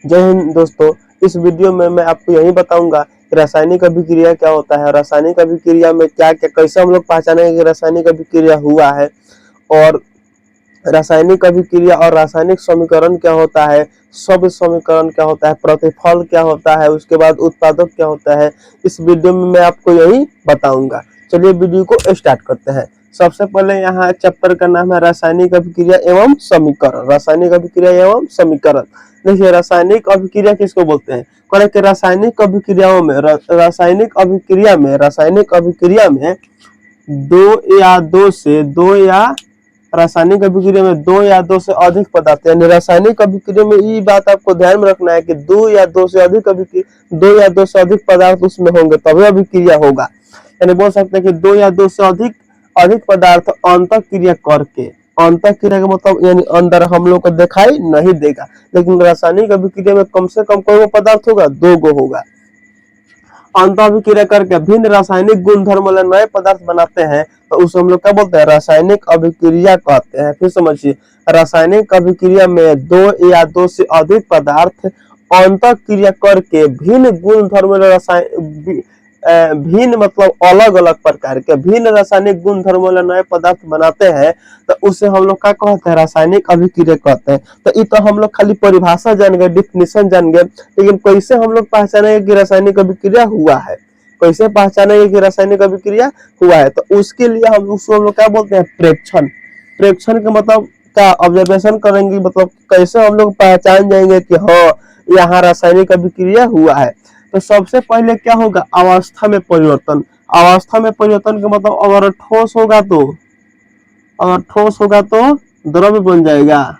जय हिंद दोस्तों। इस वीडियो में मैं आपको यही बताऊंगा कि रासायनिक अभिक्रिया क्या होता है, रासायनिक अभिक्रिया में क्या क्या कैसे हम लोग पहचानेंगे कि रासायनिक अभिक्रिया हुआ है, और रासायनिक अभिक्रिया और रासायनिक समीकरण क्या होता है, सब समीकरण क्या होता है, प्रतिफल क्या होता है, उसके बाद उत्पादक क्या होता है। इस वीडियो में मैं आपको यही बताऊंगा। चलिए वीडियो को स्टार्ट करते हैं। सबसे पहले यहाँ चैप्टर का नाम है रासायनिक अभिक्रिया एवं समीकरण। रासायनिक अभिक्रिया एवं समीकरण। देखिए, रासायनिक अभिक्रिया किसको बोलते हैं? कह कि रासायनिक अभिक्रियाओं में रासायनिक अभिक्रिया में दो या रासायनिक अभिक्रिया में दो या दो से अधिक पदार्थ, यानी रासायनिक अभिक्रिया में ये बात आपको ध्यान में रखना है कि दो या दो से अधिक पदार्थ उसमें होंगे तभी अभिक्रिया होगा। यानी बोल सकते हैं कि दो या दो से अधिक पदार्थ अंतः क्रिया करके, अंतः क्रिया का मतलब यानी अंदर हम लोग को दिखाई नहीं देगा, लेकिन रासायनिक अभिक्रिया में कम से कम कोई पदार्थ होगा, दो गो होगा। अंतः अभिक्रिया करके भिन्न रासायनिक गुणधर्म वाले नए पदार्थ बनाते हैं तो उसे हम लोग क्या बोलते हैं? रासायनिक अभिक्रिया कहते हैं। फिर समझिए, रासायनिक अभिक्रिया में दो या दो से अधिक पदार्थ अंतः क्रिया करके भिन्न गुणधर्म भिन्न मतलब अलग अलग प्रकार के भिन्न रासायनिक गुणधर्म वाले नए पदार्थ बनाते हैं तो उसे हम लोग क्या कहते हैं? रासायनिक अभिक्रिया कहते हैं। तो ये तो हम लोग खाली परिभाषा जान गए, डिफिनेशन जान गए, लेकिन कैसे हम लोग पहचानेंगे कि रासायनिक अभिक्रिया हुआ है? कैसे पहचानेंगे कि रासायनिक अभिक्रिया हुआ है? तो उसके लिए हम लोग क्या बोलते हैं? प्रेक्षण। प्रेक्षण का मतलब क्या? ऑब्जर्वेशन करेंगे, मतलब कैसे हम लोग पहचान जाएंगे कि हाँ यहाँ रासायनिक अभिक्रिया हुआ है। तो सबसे पहले क्या होगा? अवस्था में परिवर्तन। अवस्था में परिवर्तन का मतलब अगर ठोस होगा तो द्रव्य बन जाएगा,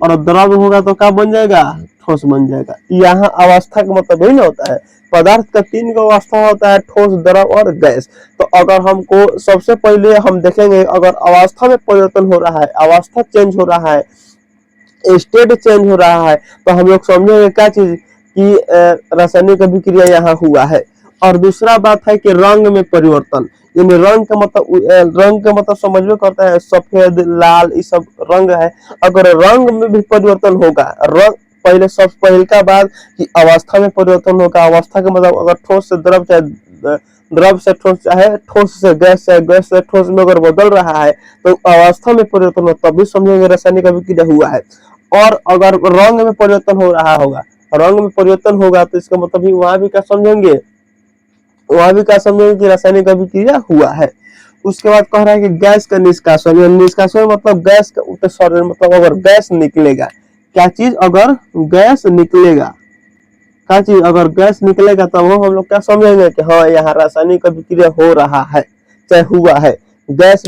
और द्रव्य होगा तो क्या बन जाएगा? ठोस बन जाएगा। यहाँ अवस्था का मतलब यही ना होता है। पदार्थ का तीन गो अवस्था होता है, ठोस, द्रव और गैस। तो अगर हमको सबसे पहले हम देखेंगे, अगर अवस्था में परिवर्तन हो रहा है, अवस्था चेंज हो रहा है, स्टेट चेंज हो रहा है, तो हम लोग समझेंगे क्या चीज कि रासायनिक अभिक्रिया यहाँ हुआ है। और दूसरा बात है कि रंग में परिवर्तन, यानी रंग का मतलब समझ में करता है, सफेद, लाल, ये सब रंग है। अगर रंग में भी परिवर्तन होगा, रंग पहले सब पहले का बात कि अवस्था में परिवर्तन होगा। अवस्था का मतलब अगर ठोस से द्रव, चाहे द्रव से ठोस, चाहे ठोस से गैस, चाहे गैस से ठोस में अगर बदल रहा है तो अवस्था में परिवर्तन हो, तभी समझेंगे रासायनिक अभिक्रिया हुआ है। और अगर रंग में परिवर्तन हो रहा होगा, रंग में परिवर्तन होगा तो इसका मतलब भी वहां भी क्या समझेंगे? वहां भी क्या समझेंगे कि रासायनिक अभिक्रिया हुआ है। उसके बाद कह रहा है कि गैस का निष्कासन। निष्कासन मतलब गैस का उत्सर्जन, मतलब अगर गैस निकलेगा, क्या चीज? अगर गैस निकलेगा, क्या चीज? अगर गैस निकलेगा तब वो हम लोग क्या समझेंगे कि हाँ यहाँ रासायनिक अभिक्रिया हो रहा है, चाहे हुआ है। गैस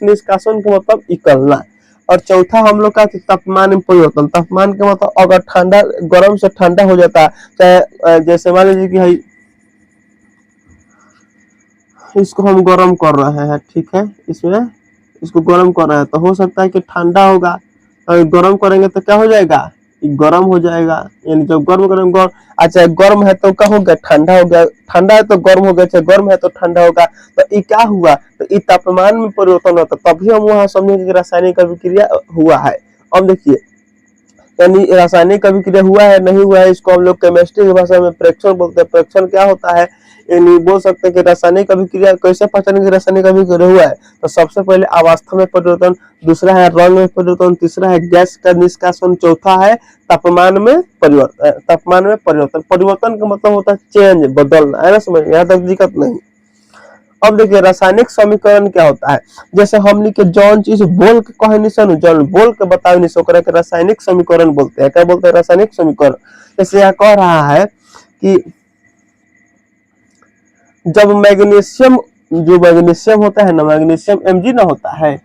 निष्कासन का मतलब निकलना। और चौथा हम लोग का तापमान में परिवर्तन। तापमान का मतलब अगर ठंडा गर्म से ठंडा हो जाता है, चाहे जैसे मान लीजिए कि इसको हम गर्म कर रहे हैं, ठीक है, इसमें इसको गर्म कर रहे हैं तो हो सकता है कि ठंडा होगा, तो गर्म करेंगे तो क्या हो जाएगा? गर्म हो जाएगा। यानी जब गर्म करेंगे, अच्छा गर्म है तो क्या हो गया? ठंडा हो गया। ठंडा है तो गर्म हो गया, चाहे गर्म है तो ठंडा होगा। तो ये क्या हुआ? तो ये तापमान में परिवर्तन होता, तभी हम वहां समझेंगे कि रासायनिक अभिक्रिया हुआ है। अब देखिए, यानी रासायनिक अभिक्रिया हुआ है नहीं हुआ है, इसको हम लोग केमिस्ट्री की भाषा में प्रेक्षण बोलते हैं। प्रेक्षण क्या होता है? यानी बोल सकते हैं कि रासायनिक अभिक्रिया कैसे पहचानेंगे रासायनिक अभिक्रिया हुआ है? तो सबसे पहले अवस्था में परिवर्तन, दूसरा है रंग में परिवर्तन, तीसरा है गैस का निष्कासन, चौथा है तापमान में परिवर्तन। परिवर्तन का मतलब होता है चेंज, बदलना, है ना? समझ में? यहाँ तक दिक्कत नहीं। अब देखिए, रासायनिक समीकरण क्या होता है? जैसे हमने के जौन चीज बोल के कहे निशन, जौन बोल के बतावे निशो करे के रासायनिक समीकरण बोलते हैं। क्या बोलते हैं? रासायनिक समीकरण। जैसे यहाँ कह रहा है कि जब मैग्नीशियम, जो मैग्नीशियम होता है ना, मैग्नीशियम Mg ना होता है,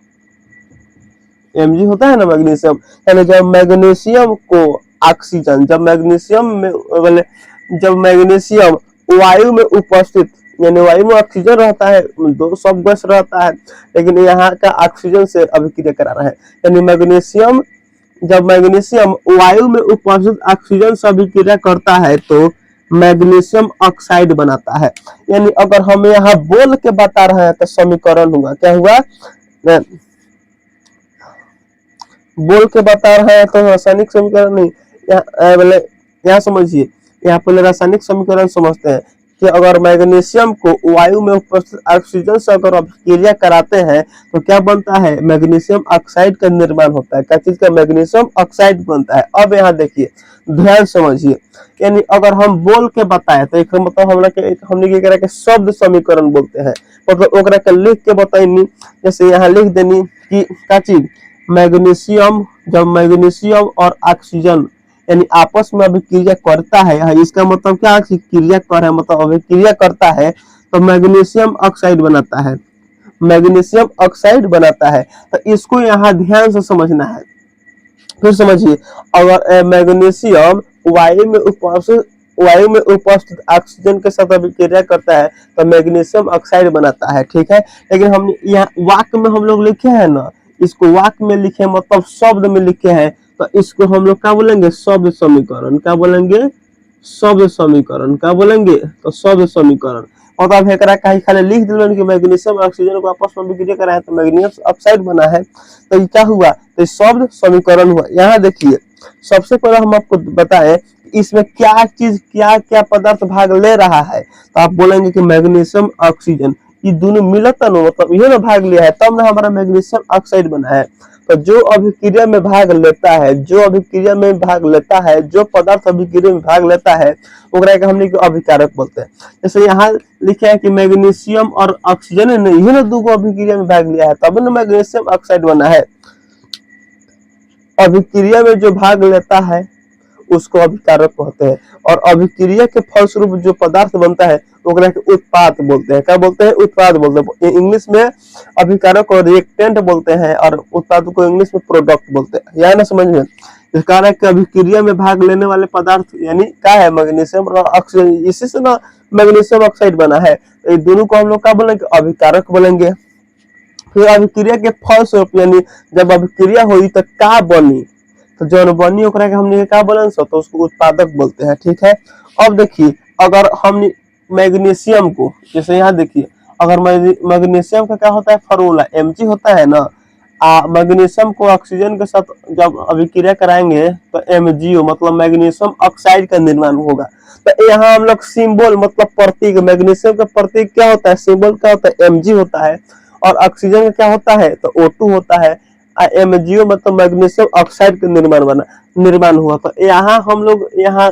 Mg होता है ना मैग्नीशियम, यानी जब मैग्नीशियम को ऑक्सीजन, जब मैग्नीशियम वायु में उपस्थित, यानी वायु में ऑक्सीजन रहता है, दो सब गैस रहता है, लेकिन यहाँ का ऑक्सीजन से अभिक्रिया करा रहा है। यानी जब मैग्नीशियम वायु में उपस्थित ऑक्सीजन से अभिक्रिया करता है तो मैग्नीशियम ऑक्साइड बनाता है। यानी अगर हम यहाँ बोल के बता रहे हैं तो समीकरण हुआ, क्या हुआ? बोल के बता रहे हैं तो रासायनिक समीकरण नहीं, यहाँ समझिए, यहाँ पहले रासायनिक समीकरण समझते हैं कि अगर मैग्नीशियम को वायु में उपस्थित ऑक्सीजन से अगर अभिक्रिया कराते हैं तो क्या बनता है, मैग्नीशियम ऑक्साइड का निर्माण होता है। क्या चीज का, मैग्नीशियम ऑक्साइड बनता है। अब यहाँ देखिए, ध्यान समझिए, यानी अगर हम बोल के बताए तो एक मतलब हमने क्या करा के शब्द समीकरण बोलते हैं, मतलब ओकरा के लिख के बताइनी। जैसे यहाँ लिख देनी कि क्या चीज, मैग्नीशियम, जब मैग्नीशियम और ऑक्सीजन यानी आपस में अभिक्रिया करता है, इसका मतलब क्या, क्रिया कर है मतलब अभिक्रिया करता है, तो मैग्नीशियम ऑक्साइड बनाता है, मैग्नीशियम ऑक्साइड बनाता है। तो इसको यहाँ ध्यान से समझना है। फिर समझिए, अगर मैग्नीशियम वायु में उपस्थित ऑक्सीजन के साथ अभिक्रिया करता है तो मैग्नीशियम ऑक्साइड बनाता है, ठीक है। लेकिन हम यहाँ वाक्य में हम लोग लिखे हैं ना, इसको वाक्य में लिखे मतलब शब्द में लिखे हैं, तो इसको हम लोग क्या बोलेंगे, शब्द समीकरण। क्या बोलेंगे, शब्द समीकरण। क्या बोलेंगे, तो शब्द समीकरण। मतलब एकरा कहीं खाली लिख दिलन कि मैग्नीशियम ऑक्सीजन को आपस में अभिक्रिया कराया तो मैग्नीशियम ऑक्साइड बना है, तो ये क्या हुआ, तो शब्द समीकरण हुआ। यहाँ देखिए, सबसे पहले हम आपको बताएं इसमें क्या चीज, क्या क्या पदार्थ भाग ले रहा है, तो आप बोलेंगे कि मैग्नीशियम ऑक्सीजन, ये दोनों मिलता ना, मतलब ये ना भाग लिया है तब ना हमारा मैग्नीशियम ऑक्साइड बना है। तो जो अभिक्रिया में भाग लेता है, जो अभिक्रिया में भाग लेता है, जो पदार्थ अभिक्रिया में भाग लेता है, ओकरा के हमने अभिकारक बोलते हैं। जैसे यहाँ लिखा है कि मैग्नीशियम और ऑक्सीजन है, नहीं ना दो अभिक्रिया में भाग लिया है तब ना मैग्नीशियम ऑक्साइड बना है। अभिक्रिया में जो भाग लेता है उसको अभिकारक कहते हैं, और अभिक्रिया के फलस्वरूप जो पदार्थ बनता है ओकरा के उत्पाद बोलते हैं। क्या बोलते हैं, उत्पाद बोलते हैं। इंग्लिश में अभिकारक को रिएक्टेंट बोलते हैं और उत्पाद को इंग्लिश में प्रोडक्ट बोलते हैं। यह ना समझ में, इस कारण कि अभिक्रिया में भाग लेने वाले पदार्थ यानी क्या है, मैग्नीशियम और ऑक्सीजन, इसी से ना मैग्नीशियम ऑक्साइड बना है। तो ये दोनों को हम लोग क्या बोलेंगे, अभिकारक बोलेंगे। फिर अभिक्रिया के फलस्वरूप यानी जब अभिक्रिया हुई तो क्या बनी, तो जो बनी ओकरा के हमने क्या बोलन सो, तो उसको उत्पादक बोलते हैं, ठीक है। अब देखिए, अगर हम मैग्नीशियम को, जैसे यहाँ देखिए, अगर मैग्नीशियम का क्या होता है, फॉर्मूला Mg होता है ना, मैग्नीशियम को ऑक्सीजन के साथ जब अभिक्रिया कराएंगे तो MgO मतलब मैग्नीशियम ऑक्साइड का निर्माण होगा। तो यहाँ हम लोग सिंबल मतलब प्रतीक, मैग्नीशियम का प्रतीक क्या होता है, सिंबल क्या होता है, Mg होता है, और ऑक्सीजन का क्या होता है, तो O2 होता है। MgO मतलब मैग्नीशियम ऑक्साइड का निर्माण हुआ। तो यहाँ हम लोग यहाँ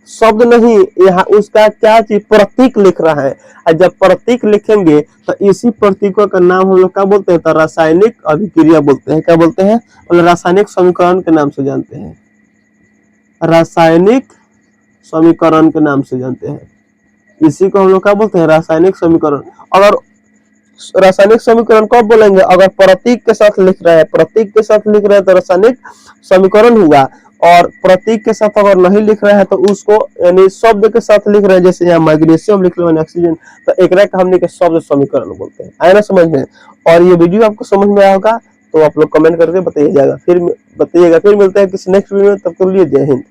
शब्द नहीं, यहाँ उसका क्या चीज, प्रतीक लिख रहा है। और जब प्रतीक लिखेंगे तो इसी प्रतीकों का नाम हम लोग क्या बोलते हैं, तो रासायनिक अभिक्रिया बोलते हैं। क्या बोलते हैं, और रासायनिक समीकरण के नाम से जानते हैं, रासायनिक समीकरण के नाम से जानते हैं। इसी को हम लोग क्या बोलते हैं, रासायनिक समीकरण। अगर रासायनिक समीकरण कब बोलेंगे, अगर प्रतीक के साथ लिख रहे हैं, प्रतीक के साथ लिख रहे हैं तो रासायनिक समीकरण हुआ, और प्रतीक के साथ अगर नहीं लिख रहे हैं तो उसको यानी शब्द के साथ लिख रहे हैं, जैसे यहाँ मैग्नीशियम लिख रहे हैं, ऑक्सीजन, तो एक हमने के शब्द समीकरण बोलते हैं। आया ना समझ में। और ये वीडियो आपको समझ में आया होगा तो आप लोग कमेंट करके बताइएगा। फिर मिलते हैं किसी नेक्स्ट वीडियो में, तब तक के लिए जय हिंद।